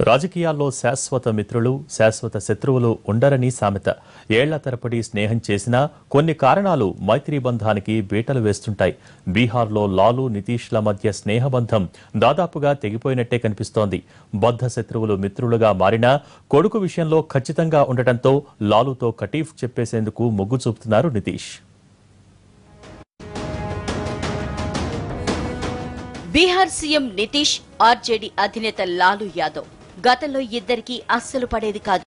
రాజకీయాల్లో శాశ్వత మిత్రులు, శాశ్వత శత్రువులు ఉండరని సామెత. ఏళ్ల తరబడి స్నేహం చేసినా కొన్ని కారణాలు మైత్రీ బంధానికి బీటలు వేస్తుంటాయి. బీహార్లో లాలూ, నితీష్ల మధ్య స్నేహబంధం దాదాపుగా తెగిపోయినట్టే కనిపిస్తోంది. బద్ధ శత్రువులు మిత్రులుగా మారినా కొడుకు విషయంలో ఖచ్చితంగా ఉండటంతో లాలూతో కటీఫ్ చెప్పేసేందుకు మొగ్గు చూపుతున్నారు నితీష్. బీహార్ సీఎం నితీష్, ఆర్జేడీ అధినేత లాలూ యాదవ్ గతంలో ఇద్దరికీ అస్సలు పడేది కాదు.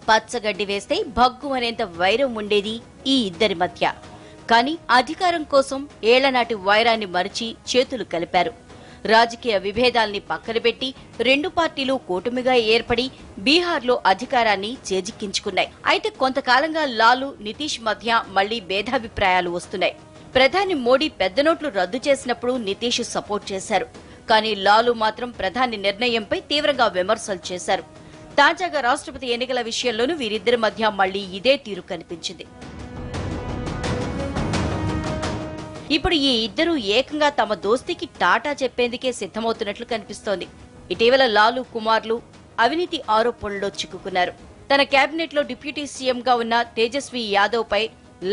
పచ్చగడ్డి వేస్తే భగ్గు అనేంత వైరం ఉండేది ఈ ఇద్దరి మధ్య. కానీ అధికారం కోసం ఏళ్లనాటి వైరాన్ని మరిచి చేతులు కలిపారు. రాజకీయ విభేదాల్ని పక్కనబెట్టి రెండు పార్టీలు కూటమిగా ఏర్పడి బీహార్లో అధికారాన్ని చేజిక్కించుకున్నాయి. అయితే కొంతకాలంగా లాలూ, నితీష్ మధ్య మళ్లీ భేదాభిప్రాయాలు వస్తున్నాయి. ప్రధాని మోడీ పెద్ద నోట్లు రద్దు చేసినప్పుడు నితీష్ సపోర్ట్ చేశారు. కానీ లాలూ మాత్రం ప్రధాని నిర్ణయంపై తీవ్రంగా విమర్శలు చేశారు. తాజాగా రాష్ట్రపతి ఎన్నికల విషయంలోనూ వీరిద్దరి మధ్య మళ్లీ ఇదే తీరు కనిపించింది. ఇప్పుడు ఈ ఇద్దరూ ఏకంగా తమ దోస్తీకి టాటా చెప్పేందుకే సిద్ధమవుతున్నట్లు కనిపిస్తోంది. ఇటీవల లాలూ కుమార్లు అవినీతి ఆరోపణల్లో చిక్కుకున్నారు. తన కేబినెట్ లో డిప్యూటీ సీఎంగా ఉన్న తేజస్వి యాదవ్ పై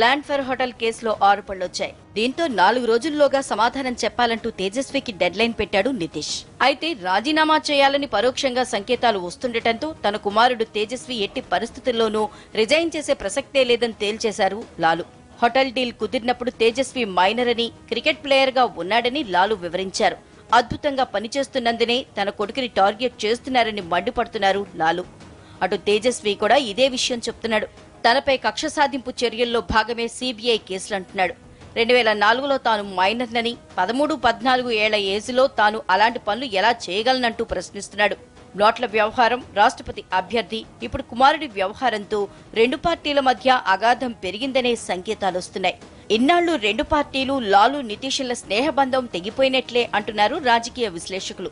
ల్యాండ్ ఫర్ హోటల్ కేసులో ఆరోపణలొచ్చాయి. దీంతో 4 రోజుల్లోగా సమాధానం చెప్పాలంటూ తేజస్వికి డెడ్ లైన్ పెట్టాడు నితీష్. అయితే రాజీనామా చేయాలని పరోక్షంగా సంకేతాలు వస్తుండటంతో తన కుమారుడు తేజస్వి ఎట్టి పరిస్థితుల్లోనూ రిజైన్ చేసే ప్రసక్తే లేదని తేల్చేశారు లాలూ. హోటల్ డీల్ కుదిరినప్పుడు తేజస్వి మైనర్ అని, క్రికెట్ ప్లేయర్ గా ఉన్నాడని లాలూ వివరించారు. అద్భుతంగా పనిచేస్తున్నందునే తన కొడుకుని టార్గెట్ చేస్తున్నారని మండిపడుతున్నారు లాలూ. అటు తేజస్వి కూడా ఇదే విషయం చెప్తున్నాడు. తనపై కక్ష సాధింపు చర్యల్లో భాగమే సీబీఐ కేసులంటున్నాడు. 2004లో తాను మైనర్నని, 13-14 ఏళ్ల ఏజ్లో తాను అలాంటి పనులు ఎలా చేయగలనంటూ ప్రశ్నిస్తున్నాడు. నోట్ల వ్యవహారం, రాష్ట్రపతి అభ్యర్థి, ఇప్పుడు కుమారుడి వ్యవహారంతో రెండు పార్టీల మధ్య అగాధం పెరిగిందనే సంకేతాలొస్తున్నాయి. ఇన్నాళ్లు రెండు పార్టీలు లాలూ, నితీష్ల స్నేహబంధం తెగిపోయినట్లే అంటున్నారు రాజకీయ విశ్లేషకులు.